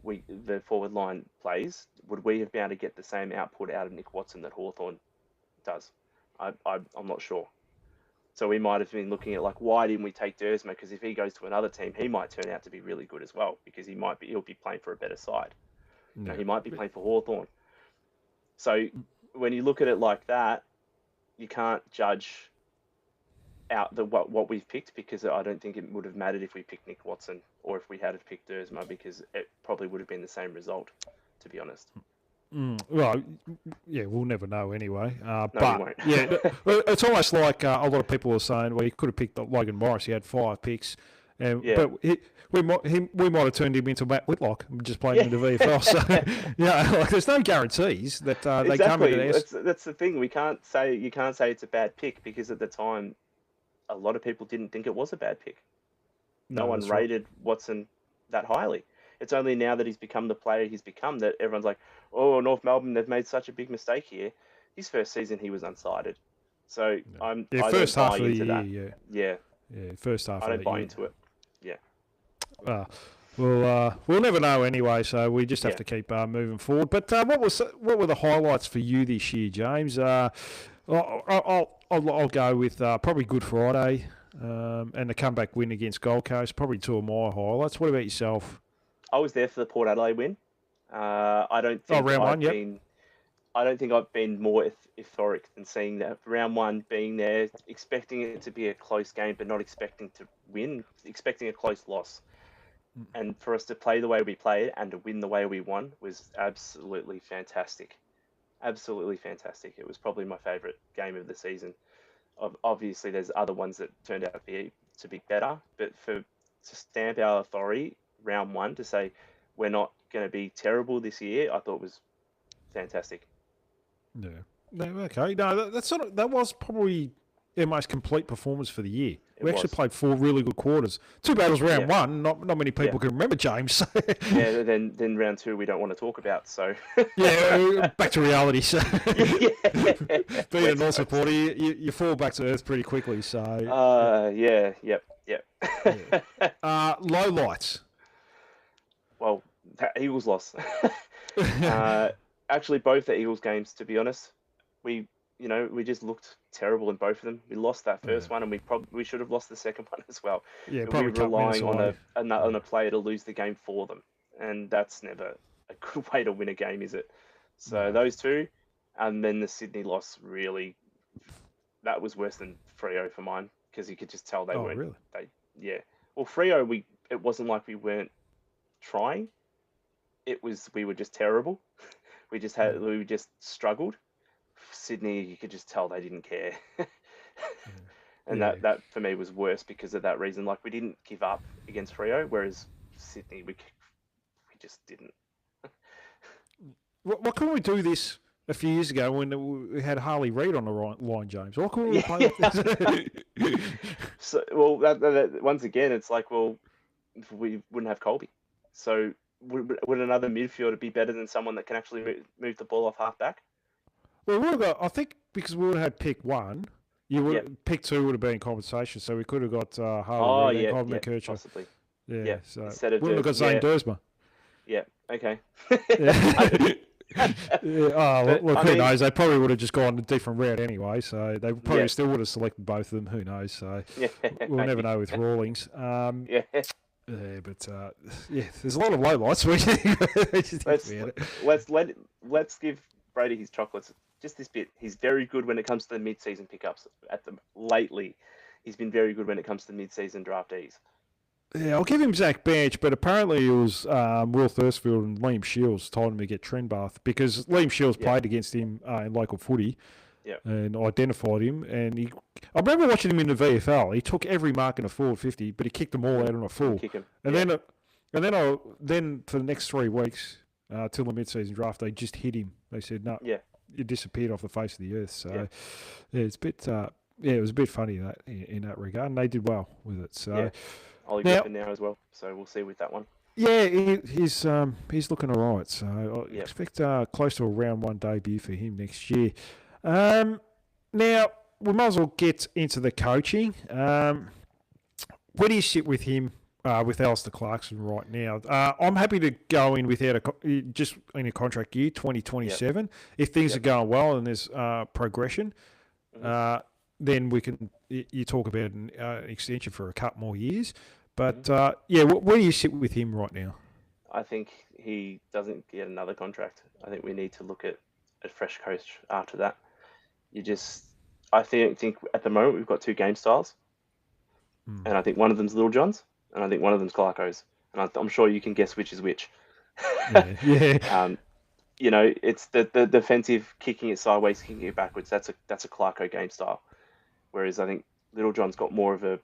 the forward line plays? Would we have been able to get the same output out of Nick Watson that Hawthorn does? I'm not sure. So we might have been looking at like, why didn't we take Dersma? Because if he goes to another team, he might turn out to be really good as well because he'll be playing for a better side. No. He might be playing for Hawthorn. So when you look at it like that, you can't judge out what we've picked because I don't think it would have mattered if we picked Nick Watson or if we had picked Dersma because it probably would have been the same result, to be honest. Well, yeah, we'll never know anyway. No, but we won't. it's almost like a lot of people are saying, well, he could have picked Logan Morris. He had 5 picks, but we might have turned him into Matt Whitlock, just playing in the VFL. So there's no guarantees that they come into That's the thing. You can't say it's a bad pick because at the time, a lot of people didn't think it was a bad pick. No one rated Watson that highly. It's only now that he's become the player he's become that everyone's like, oh, North Melbourne, they've made such a big mistake here. His first season, he was unsighted. So Yeah, I don't first buy half of the into year, that. yeah. Yeah, Yeah, first half I of don't that buy year. into it. Yeah. We'll never know anyway, so we just have Yeah. to keep moving forward. But what were the highlights for you this year, James? I'll go with probably Good Friday and the comeback win against Gold Coast. Probably two of my highlights. What about yourself? I was there for the Port Adelaide win. I don't Oh, think round one, I've yep. been. I don't think I've been more euphoric than seeing that round one, being there, expecting it to be a close game, but not expecting to win, expecting a close loss. And for us to play the way we played and to win the way we won was absolutely fantastic. Absolutely fantastic. It was probably my favourite game of the season. Obviously, there's other ones that turned out to be better, but to stamp our authority round one to say we're not going to be terrible this year, I thought was fantastic. Yeah. No, okay. No, that was probably our most complete performance for the year. It We actually was. played 4 really good quarters. Two battles round Yeah. one. Not many people Yeah. can remember, James. Yeah, then round two we don't want to talk about. So yeah, back to reality. So yeah, being a West North Coast. supporter, you fall back to earth pretty quickly. So Yep. low lights. Well, that Eagles loss. Actually, both the Eagles games, to be honest, we just looked terrible in both of them. We lost that first one, and we should have lost the second one as well. Yeah, We probably were cut minutes relying away. on a player to lose the game for them, and that's never a good way to win a game, is it? So those two, and then the Sydney loss, really, that was worse than Freo for mine, because you could just tell they weren't. Really? Yeah. Well, Freo, it wasn't like we weren't trying. It was we were just terrible. We just struggled. Sydney, you could just tell they didn't care. And that for me was worse because of that reason. Like, we didn't give up against Freo, whereas Sydney, we just didn't. What couldn't we do this a few years ago when we had Harley Reid on the line, James? What couldn't we play like this? So, well, that once again, it's like, well, we wouldn't have Colby. So would another midfielder be better than someone that can actually move the ball off half back? Well, I think because we would have had pick one, pick two would have been compensation, so we could have got Harley Reid and Colby McKercher. Possibly. Yeah, so instead of wouldn't have got Zane Dersma. Yeah. Okay. Who knows? They probably would have just gone a different route anyway, so they probably still would have selected both of them. Who knows? So we'll never know with Rawlings. But there's a lot of low lights. Let's give Brady his chocolates. Just this bit. He's very good when it comes to the mid-season pickups. Lately, he's been very good when it comes to mid-season draftees. Yeah, I'll give him Zach Bench, but apparently it was Will Thursfield and Liam Shields told him to get Trenbath because Liam Shields played against him in local footy and identified him. And I remember watching him in the VFL. He took every mark in a forward 50, but he kicked them all out on a full. Then for the next 3 weeks till the mid-season draft, they just hit him. They said no, you disappeared off the face of the earth. So it's a bit it was a bit funny in that regard, and they did well with it. So. Ollie Griffin now as well, so we'll see with that one. Yeah, he's looking all right. So I expect close to a round one debut for him next year. Now we might as well get into the coaching. Where do you sit with him with Alistair Clarkson right now? I'm happy to go in without just in a contract year, 2027. If things are going well and there's progression, then we can. You talk about an extension for a couple more years. But, where do you sit with him right now? I think he doesn't get another contract. I think we need to look at a fresh coach after that. I think at the moment we've got 2 game styles. And I think one of them's Little John's, and I think one of them's Clarko's. And I'm sure you can guess which is which. It's the defensive, kicking it sideways, kicking it backwards. That's a Clarko game style. Whereas I think Little John's got more of a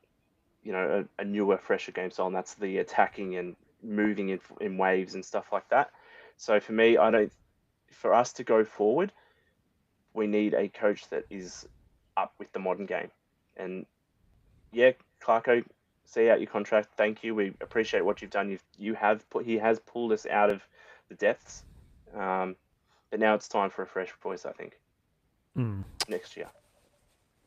newer, fresher game style, and that's the attacking and moving in waves and stuff like that. So for me, for us to go forward, we need a coach that is up with the modern game. And Clarko, see out your contract. Thank you. We appreciate what you've done. He has pulled us out of the depths. But now it's time for a fresh voice, I think, next year.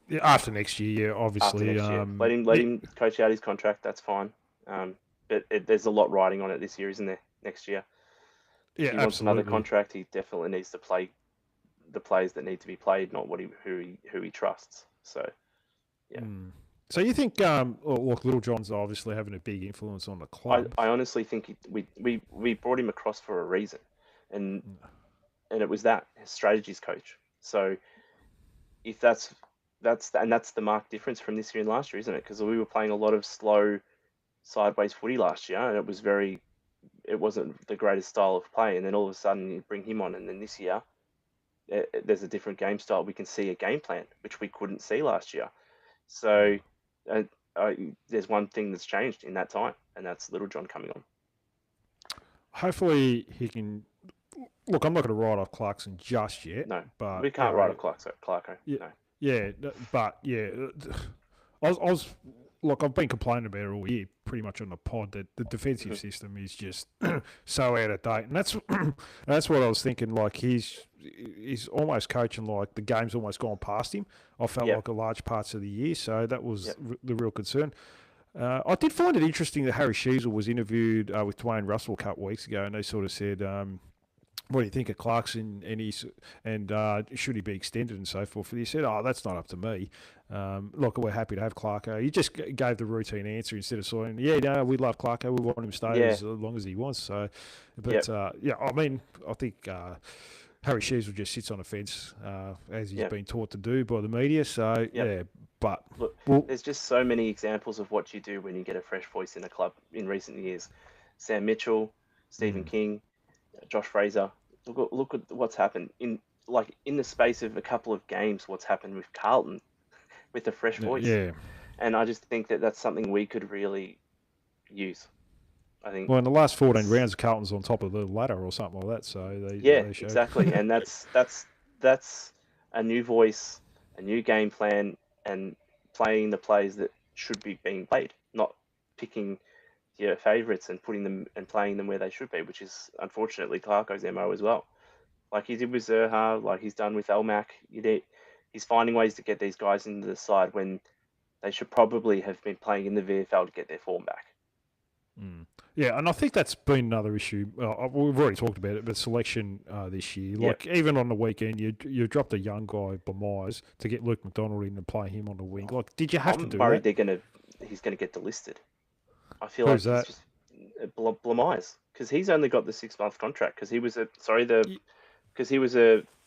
Yeah, after next year, yeah, After obviously. next year. Let him coach out his contract. That's fine. But there's a lot riding on it this year, isn't there? Next year. Yeah, If he wants another absolutely. contract, he definitely needs to play the players that need to be played, not who he trusts. So, yeah. So you think, look, Little John's obviously having a big influence on the I club. honestly think we brought him across for a reason, and it was that his strategies coach. So if that's the marked difference from this year and last year, isn't it? Because we were playing a lot of slow, sideways footy last year, and it wasn't the greatest style of play. And then all of a sudden you bring him on, and then this year there's a different game style. We can see a game plan which we couldn't see last year. So there's one thing that's changed in that time, and that's Little John coming on. Hopefully he can. Look, I'm not going to write off Clarkson just yet. No, but we can't write off Clarko. Yeah, no. Yeah, but yeah, I was look, I've been complaining about it all year, pretty much on the pod, that the defensive system is just so out of date, and that's what I was thinking. Like he's almost coaching like the game's almost gone past him. I felt like a large parts of the year, so that was the real concern. I did find it interesting that Harry Sheasel was interviewed with Dwayne Russell a couple of weeks ago, and they sort of said, what do you think of Clarkson and should he be extended and so forth? And he said, "Oh, that's not up to me. Look, we're happy to have Clarko." He just gave the routine answer instead of saying, "Yeah, no, we love Clarko. We want him to stay as long as he wants." So, but I mean, I think Harry Sheasel just sits on the fence as he's been taught to do by the media. So but look, there's just so many examples of what you do when you get a fresh voice in a club in recent years. Sam Mitchell, Stephen King, Josh Fraser. Look at what's happened in the space of a couple of games. What's happened with Carlton with a fresh voice. Yeah. And I just think that that's something we could really use. I think. Well, in the last 14 rounds, Carlton's on top of the ladder or something like that. So they exactly. And that's a new voice, a new game plan, and playing the plays that should be being played, not picking your favourites and putting them and playing them where they should be, which is unfortunately Clarko's MO as well. Like he did with Zerha, like he's done with Elmac. He's finding ways to get these guys into the side when they should probably have been playing in the VFL to get their form back. Yeah, and I think that's been another issue. We've already talked about it, but selection this year. Like even on the weekend, you dropped a young guy, Blamires, to get Luke McDonald in and play him on the wing. Like, did you have to do that? I'm worried he's going to get delisted. I feel like he's just Blamires, because he's only got the 6-month contract because he was a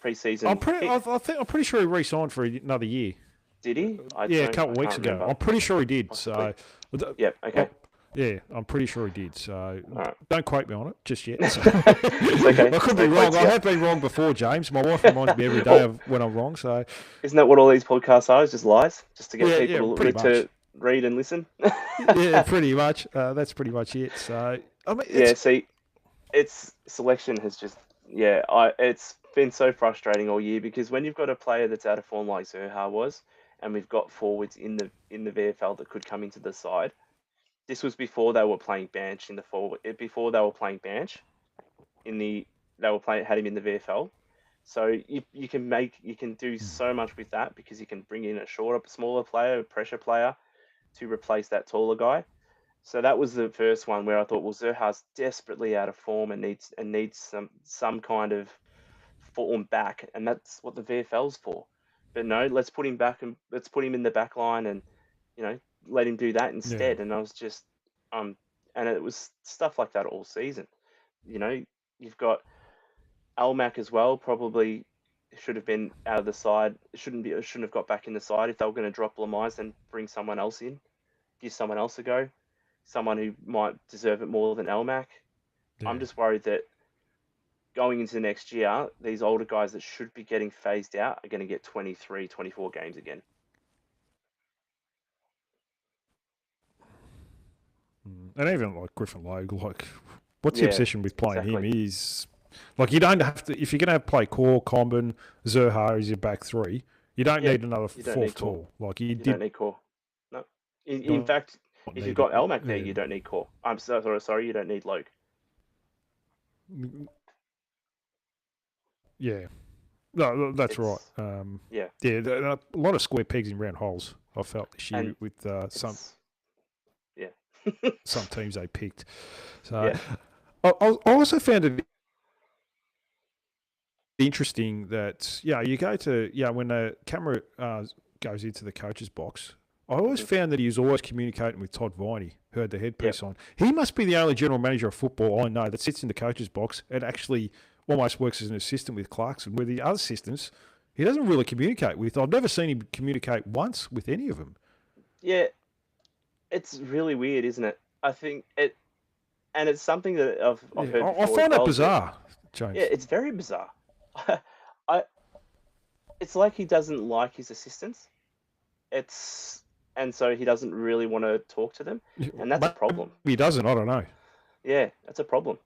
preseason. I'm pretty sure he re-signed for another year. Did he? A couple of weeks ago. Remember. I'm pretty sure he did. Possibly. So yeah, okay. Yeah, I'm pretty sure he did. So don't quote me on it just yet. So. It's okay. I could be wrong. I have been wrong before, James. My wife reminds me every day of when I'm wrong. So isn't that what all these podcasts are? It's just lies, just to get people to read and listen. Yeah, pretty much. That's pretty much it. So I mean, its selection has just it's been so frustrating all year because when you've got a player that's out of form like Zerha was, and we've got forwards in the VFL that could come into the side. This was before they were playing Banch in the forward. Before they were playing Banch, had him in the VFL. So you can do so much with that because you can bring in a smaller player, a pressure player, to replace that taller guy. So that was the first one where I thought, well, Zerha's desperately out of form and needs some kind of form back, and that's what the VFL's for. But no, let's put him back and let's put him in the back line and let him do that instead. Yeah. And I was just, and it was stuff like that all season. You've got Elmac as well. Probably should have been out of the side. Shouldn't have got back in the side. If they were going to drop Lamais, then bring someone else in, give someone else a go, someone who might deserve it more than Elmac. Yeah. I'm just worried that going into next year, these older guys that should be getting phased out are going to get 23, 24 games again. And even like Griffin Logue, like what's the obsession with playing him? He's like you don't have to if you're going to play Core, Combin, Zerha as your back three. You don't need another fourth tall. Like you don't need Core. No, in fact, If you've got Elmac there, you don't need Core. I'm sorry, you don't need Logue. Yeah. No, that's right. Yeah. A lot of square pegs in round holes, I felt this year with some some teams they picked. So Yeah. I also found it interesting that you go to when the camera goes into the coach's box. I always found that he was always communicating with Todd Viney, who had the headpiece on. He must be the only general manager of football I know that sits in the coach's box and actually almost works as an assistant with Clarkson, where the other assistants he doesn't really communicate with. I've never seen him communicate once with any of them. Yeah, it's really weird, isn't it? I think it, and it's something that I've heard before. I find that bizarre, James. Yeah, it's very bizarre. It's like he doesn't like his assistants. And so he doesn't really want to talk to them, and that's a problem. He doesn't. I don't know. Yeah, that's a problem.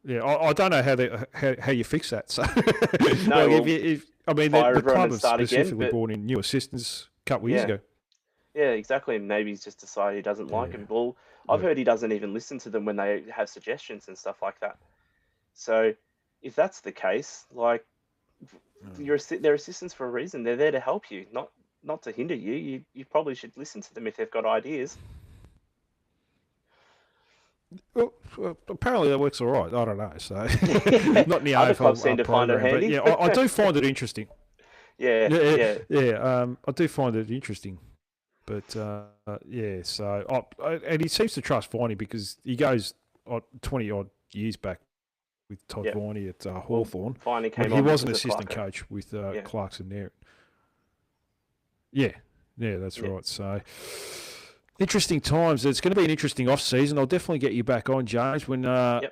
I don't know how you fix that. So, No, the club have specifically brought in new assistants a couple of years ago. Yeah, exactly. Maybe he's just decided he doesn't like them. Well, I've heard he doesn't even listen to them when they have suggestions and stuff like that. So, if that's the case, like, they're assistants for a reason. They're there to help you, not to hinder you. You probably should listen to them if they've got ideas. Well, apparently that works all right. I don't know. So not in the Other AFL clubs seem to find it handy. But I do find it interesting. Yeah. I do find it interesting. But so and he seems to trust Viney because he goes 20 odd years back with Todd Viney at Hawthorn. Viney came he was an assistant coach with Clarkson there. Yeah, that's right. So interesting times. It's going to be an interesting off season. I'll definitely get you back on, James, when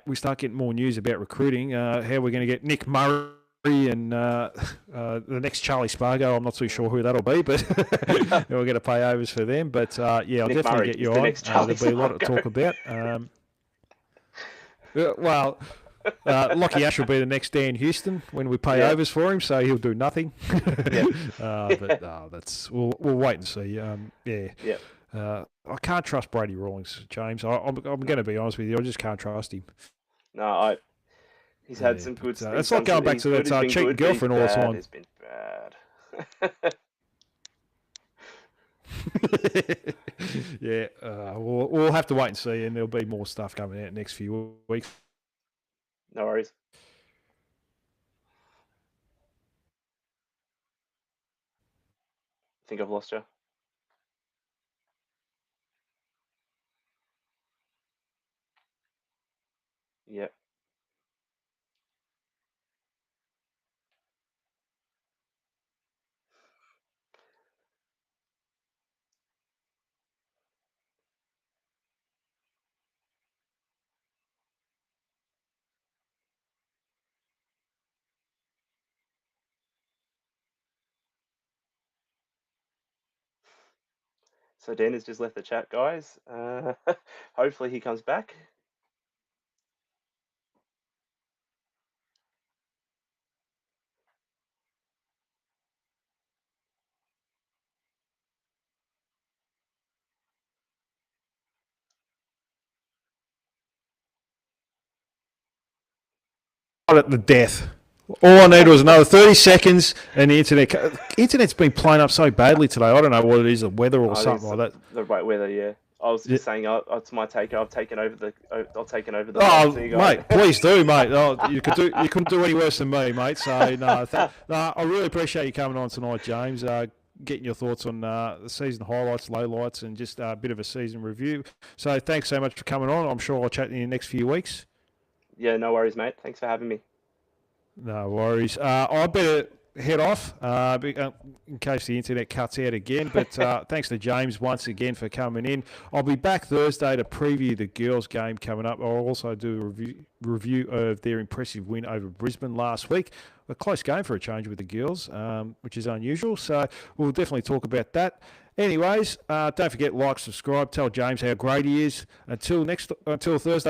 we start getting more news about recruiting. How we're going to get Nick Murray and the next Charlie Spargo. I'm not too sure who that'll be, but we're going to pay overs for them. But I'll Nick definitely Murray get you is the on. next Charlie There'll be a lot to talk about. Lockie Ash will be the next Dan Houston when we pay overs for him, so he'll do nothing. We'll wait and see. I can't trust Brady Rawlings, James. I'm going to be honest with you. I just can't trust him. No, he's had some good stuff. It's like going back to that cheating girlfriend all the time. It's been bad. We'll have to wait and see, and there'll be more stuff coming out next few weeks. No worries. I think I've lost you. Yep. So Dan has just left the chat, guys. Hopefully he comes back. At the death. All I need was another 30 seconds, and the internet's been playing up so badly today. I don't know what it is, the weather or something like that. The right weather, yeah. I was just saying, it's my take. I've taken over the. Oh, mate, please do, mate. You couldn't do any worse than me, mate. So no, I really appreciate you coming on tonight, James. Getting your thoughts on the season highlights, lowlights, and just a bit of a season review. So thanks so much for coming on. I'm sure I'll chat in the next few weeks. Yeah, no worries, mate. Thanks for having me. No worries. I better head off in case the internet cuts out again. But thanks to James once again for coming in. I'll be back Thursday to preview the girls' game coming up. I'll also do a review of their impressive win over Brisbane last week. A close game for a change with the girls, which is unusual. So we'll definitely talk about that. Anyways, don't forget, like, subscribe, tell James how great he is. Until Thursday.